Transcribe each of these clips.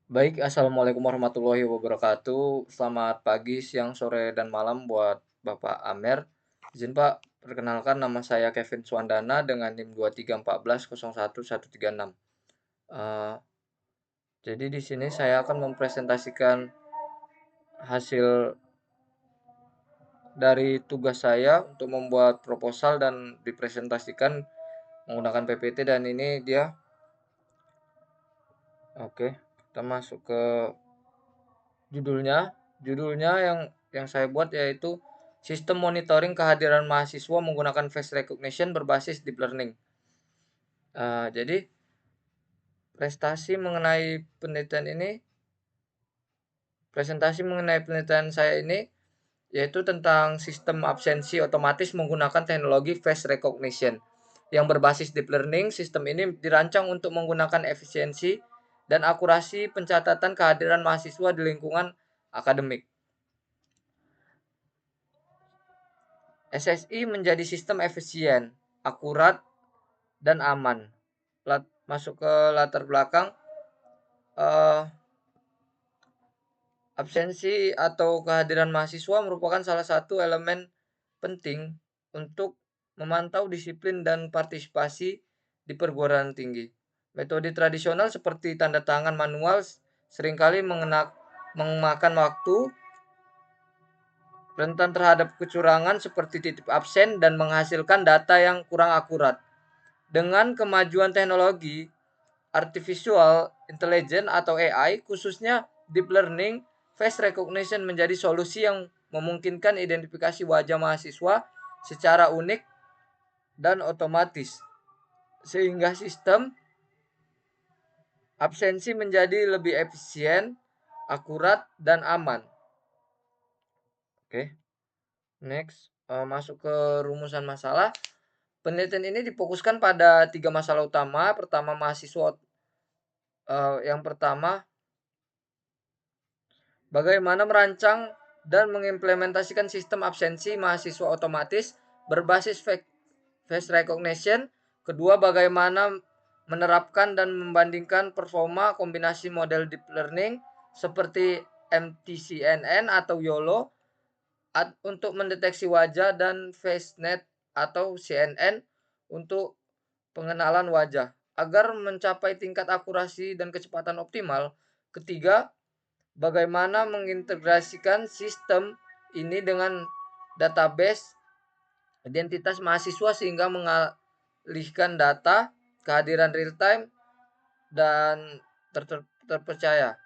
Baik, assalamualaikum warahmatullahi wabarakatuh. Selamat pagi, siang, sore, dan malam buat Bapak Amer. Izin Pak, perkenalkan nama saya Kevin Swandana dengan NIM 2314011136. Eh, jadi di sini saya akan mempresentasikan hasil dari tugas saya untuk membuat proposal dan dipresentasikan menggunakan PPT dan ini dia. Oke, kita masuk ke judulnya. Judulnya yang saya buat yaitu Sistem Monitoring Kehadiran Mahasiswa Menggunakan Face Recognition Berbasis Deep Learning. Jadi presentasi mengenai penelitian saya ini yaitu tentang sistem absensi otomatis menggunakan teknologi face recognition yang berbasis deep learning. Sistem ini dirancang untuk menggunakan efisiensi dan akurasi pencatatan kehadiran mahasiswa di lingkungan akademik. SSI menjadi sistem efisien, akurat, dan aman. Masuk ke latar belakang, eh, absensi atau kehadiran mahasiswa merupakan salah satu elemen penting untuk memantau disiplin dan partisipasi di perguruan tinggi. Metode tradisional seperti tanda tangan manual seringkali memakan waktu, rentan terhadap kecurangan seperti titip absen, dan menghasilkan data yang kurang akurat. Dengan kemajuan teknologi artificial intelligence atau AI, khususnya deep learning, face recognition menjadi solusi yang memungkinkan identifikasi wajah mahasiswa secara unik dan otomatis, sehingga sistem absensi menjadi lebih efisien, akurat, dan aman. Oke, next, masuk ke rumusan masalah. Penelitian ini difokuskan pada 3 masalah utama. Pertama, yang pertama, bagaimana merancang dan mengimplementasikan sistem absensi mahasiswa otomatis berbasis face recognition. Kedua, bagaimana menerapkan dan membandingkan performa kombinasi model deep learning seperti MTCNN atau YOLO untuk mendeteksi wajah dan FaceNet atau CNN untuk pengenalan wajah agar mencapai tingkat akurasi dan kecepatan optimal. Ketiga, bagaimana mengintegrasikan sistem ini dengan database identitas mahasiswa sehingga mengalihkan data kehadiran real time dan terpercaya.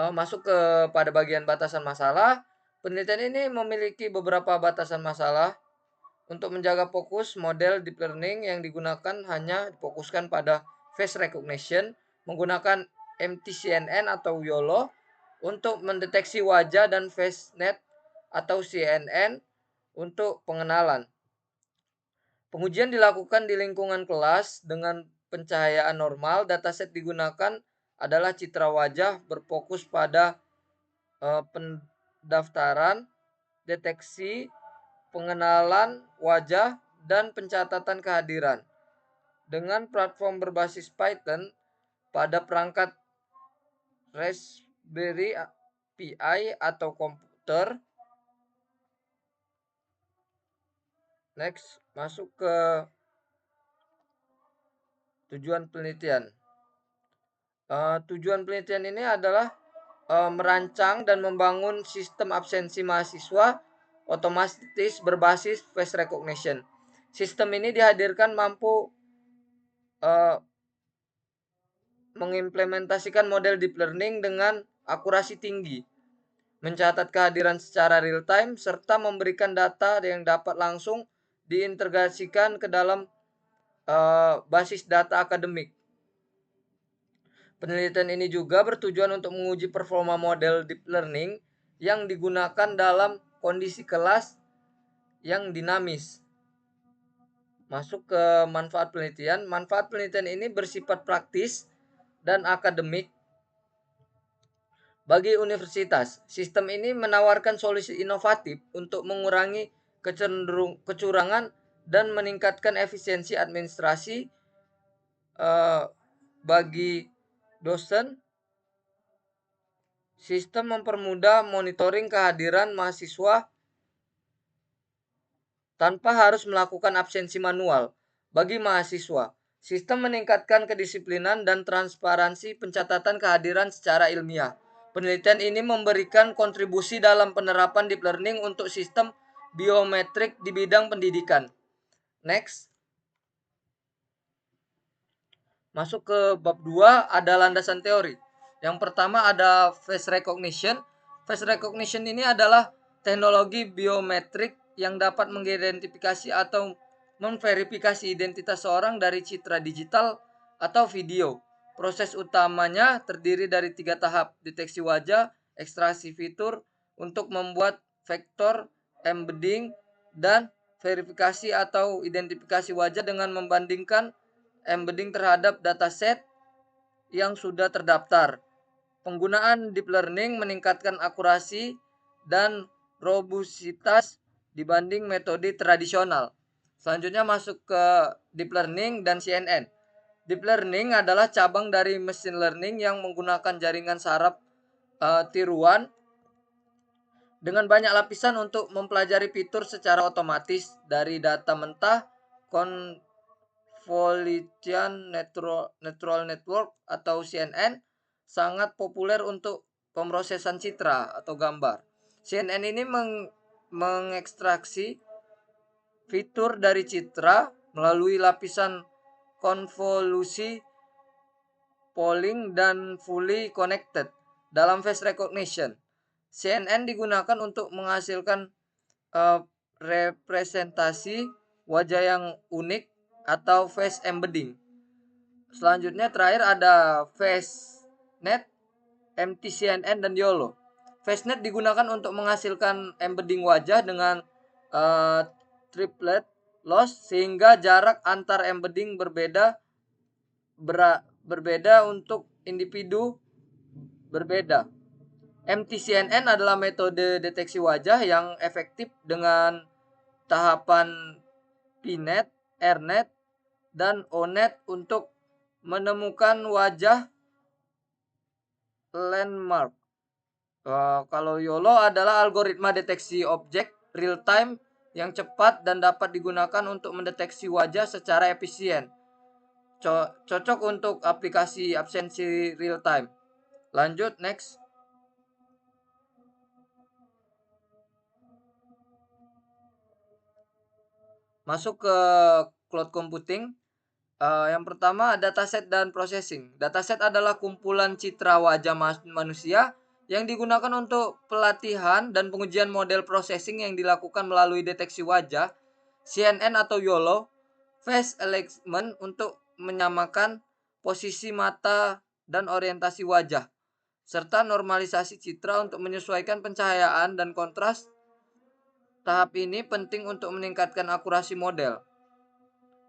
Masuk pada bagian batasan masalah. Penelitian ini memiliki beberapa batasan masalah. Untuk menjaga fokus, model deep learning yang digunakan hanya difokuskan pada face recognition menggunakan MTCNN atau YOLO untuk mendeteksi wajah dan FaceNet atau CNN untuk pengenalan. Pengujian dilakukan di lingkungan kelas dengan pencahayaan normal. Dataset digunakan adalah citra wajah berfokus pada pendaftaran, deteksi, pengenalan wajah, dan pencatatan kehadiran. Dengan platform berbasis Python pada perangkat Raspberry Pi atau komputer. Next, masuk ke tujuan penelitian. Tujuan penelitian ini adalah merancang dan membangun sistem absensi mahasiswa otomatis berbasis face recognition. Sistem ini dihadirkan mampu mengimplementasikan model deep learning dengan akurasi tinggi, mencatat kehadiran secara real time, serta memberikan data yang dapat langsung diintegrasikan ke dalam basis data akademik. Penelitian ini juga bertujuan untuk menguji performa model deep learning yang digunakan dalam kondisi kelas yang dinamis. Masuk ke manfaat penelitian. Manfaat penelitian ini bersifat praktis dan akademik bagi universitas. Sistem ini menawarkan solusi inovatif untuk mengurangi kecurangan dan meningkatkan efisiensi administrasi bagi dosen Sistem mempermudah monitoring kehadiran mahasiswa tanpa harus melakukan absensi manual bagi mahasiswa. Sistem meningkatkan kedisiplinan dan transparansi pencatatan kehadiran secara ilmiah. Penelitian ini memberikan kontribusi dalam penerapan deep learning untuk sistem biometrik di bidang pendidikan. Next. Masuk ke bab 2, ada landasan teori. Yang pertama ada face recognition. Face recognition ini adalah teknologi biometrik yang dapat mengidentifikasi atau memverifikasi identitas seorang dari citra digital atau video. Proses utamanya terdiri dari 3 tahap: deteksi wajah, ekstraksi fitur untuk membuat vektor, embedding, dan verifikasi atau identifikasi wajah dengan membandingkan embedding terhadap dataset yang sudah terdaftar. Penggunaan deep learning meningkatkan akurasi dan robustitas dibanding metode tradisional. Selanjutnya masuk ke deep learning dan CNN. Deep learning adalah cabang dari machine learning yang menggunakan jaringan saraf tiruan dengan banyak lapisan untuk mempelajari fitur secara otomatis dari data mentah. Convolution Neural Network atau CNN sangat populer untuk pemrosesan citra atau gambar. CNN ini mengekstraksi fitur dari citra melalui lapisan konvolusi polling dan fully connected dalam face recognition. CNN digunakan untuk menghasilkan representasi wajah yang unik atau face embedding. Selanjutnya terakhir ada FaceNet, MTCNN, dan YOLO. FaceNet digunakan untuk menghasilkan embedding wajah dengan triplet loss sehingga jarak antar embedding berbeda untuk individu berbeda. MTCNN adalah metode deteksi wajah yang efektif dengan tahapan PNet, RNet, dan ONet untuk menemukan wajah landmark. Kalau YOLO adalah algoritma deteksi objek real time yang cepat dan dapat digunakan untuk mendeteksi wajah secara efisien. Cocok untuk aplikasi absensi real time. Lanjut, next. Masuk ke cloud computing. Yang pertama, dataset dan processing. Dataset adalah kumpulan citra wajah manusia yang digunakan untuk pelatihan dan pengujian model processing yang dilakukan melalui deteksi wajah, CNN atau YOLO, face alignment untuk menyamakan posisi mata dan orientasi wajah, serta normalisasi citra untuk menyesuaikan pencahayaan dan kontras. Tahap ini penting untuk meningkatkan akurasi model.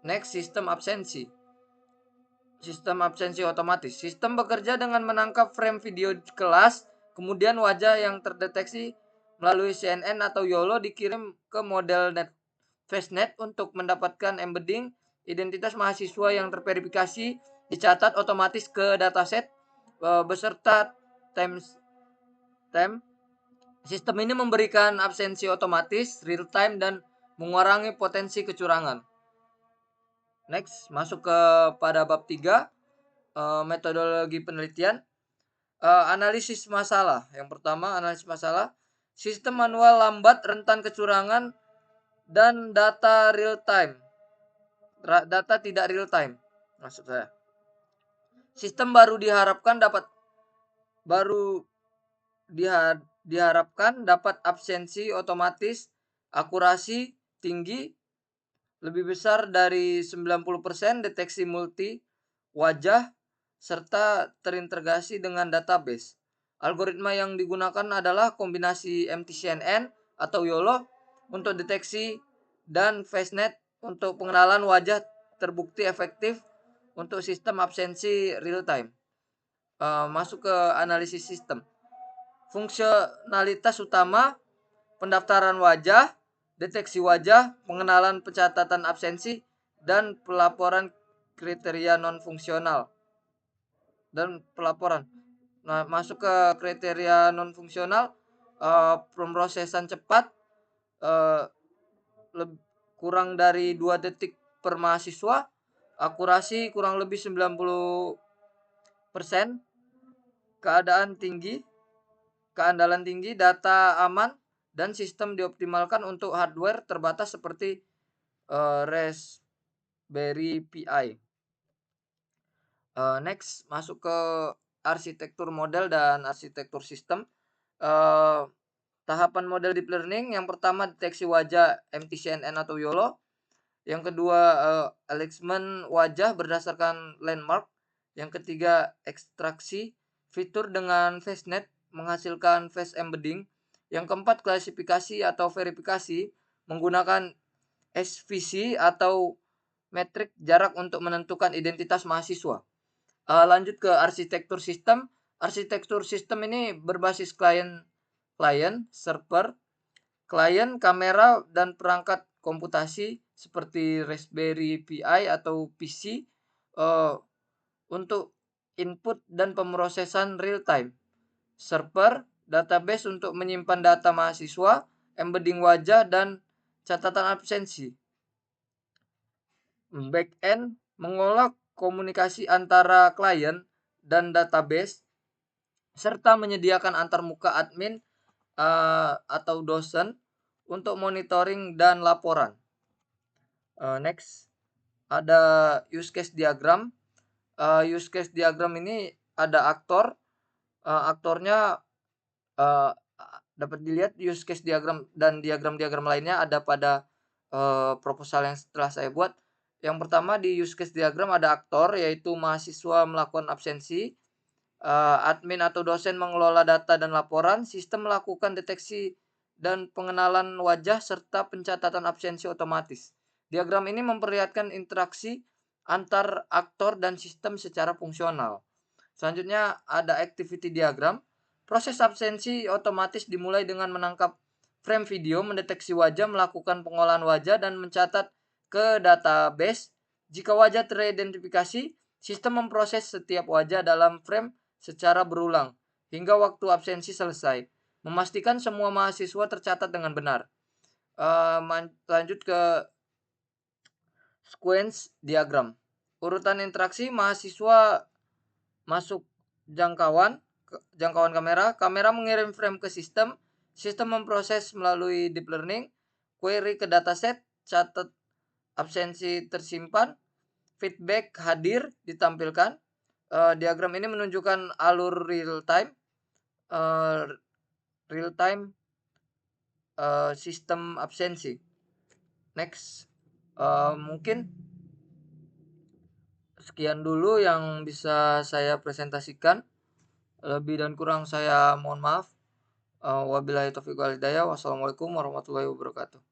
Next, sistem absensi. Sistem absensi otomatis. Sistem bekerja dengan menangkap frame video kelas, kemudian wajah yang terdeteksi melalui CNN atau YOLO dikirim ke model FaceNet untuk mendapatkan embedding. Identitas mahasiswa yang terverifikasi dicatat otomatis ke dataset beserta time. Sistem ini memberikan absensi otomatis, real time, dan mengurangi potensi kecurangan. Next, masuk ke pada bab 3, metodologi penelitian. Analisis masalah. Yang pertama, analisis masalah. Sistem manual lambat, rentan kecurangan, dan data real time. Data tidak real time, maksud saya. Sistem diharapkan dapat absensi otomatis, akurasi tinggi, lebih besar dari 90%, deteksi multi wajah, serta terintegrasi dengan database. Algoritma yang digunakan adalah kombinasi MTCNN atau YOLO untuk deteksi dan FaceNet untuk pengenalan wajah terbukti efektif untuk sistem absensi real time. Masuk ke analisis sistem. Fungsionalitas utama: pendaftaran wajah, deteksi wajah, pengenalan pencatatan absensi, dan pelaporan kriteria non-fungsional. Nah, masuk ke kriteria non fungsional, pemrosesan cepat, eh, kurang dari 2 detik per mahasiswa, akurasi kurang lebih 90%, keadaan tinggi, keandalan tinggi, data aman, dan sistem dioptimalkan untuk hardware terbatas seperti Raspberry Pi. Next, masuk ke arsitektur model dan arsitektur sistem. Uh, Tahapan model deep learning, yang pertama deteksi wajah MTCNN atau YOLO. Yang kedua alignment wajah berdasarkan landmark. Yang ketiga ekstraksi fitur dengan FaceNet menghasilkan face embedding. Yang keempat klasifikasi atau verifikasi menggunakan SVC atau metrik jarak untuk menentukan identitas mahasiswa. Lanjut ke arsitektur sistem. Arsitektur sistem ini berbasis klien, server, klien, kamera, dan perangkat komputasi seperti Raspberry Pi atau PC untuk input dan pemrosesan real time. Server, database untuk menyimpan data mahasiswa, embedding wajah, dan catatan absensi. Backend mengolah komunikasi antara klien dan database serta menyediakan antarmuka admin atau dosen untuk monitoring dan laporan. Next, ada use case diagram. Use case diagram ini ada aktor. Aktornya dapat dilihat use case diagram dan diagram-diagram lainnya ada pada proposal yang setelah saya buat. Yang pertama di use case diagram ada aktor, yaitu mahasiswa melakukan absensi, admin atau dosen mengelola data dan laporan, sistem melakukan deteksi dan pengenalan wajah serta pencatatan absensi otomatis. Diagram ini memperlihatkan interaksi antar aktor dan sistem secara fungsional. Selanjutnya ada activity diagram. Proses absensi otomatis dimulai dengan menangkap frame video, mendeteksi wajah, melakukan pengolahan wajah, dan mencatat ke database. Jika wajah teridentifikasi, sistem memproses setiap wajah dalam frame secara berulang hingga waktu absensi selesai, memastikan semua mahasiswa tercatat dengan benar. Lanjut ke sequence diagram. Urutan interaksi mahasiswa masuk jangkauan kamera mengirim frame ke sistem memproses melalui deep learning, query ke dataset, catat absensi tersimpan, feedback hadir ditampilkan. Diagram ini menunjukkan alur real time sistem absensi. Next, mungkin sekian dulu yang bisa saya presentasikan. Lebih dan kurang saya mohon maaf. Wabillahi taufiq wal hidayah. Wassalamualaikum warahmatullahi wabarakatuh.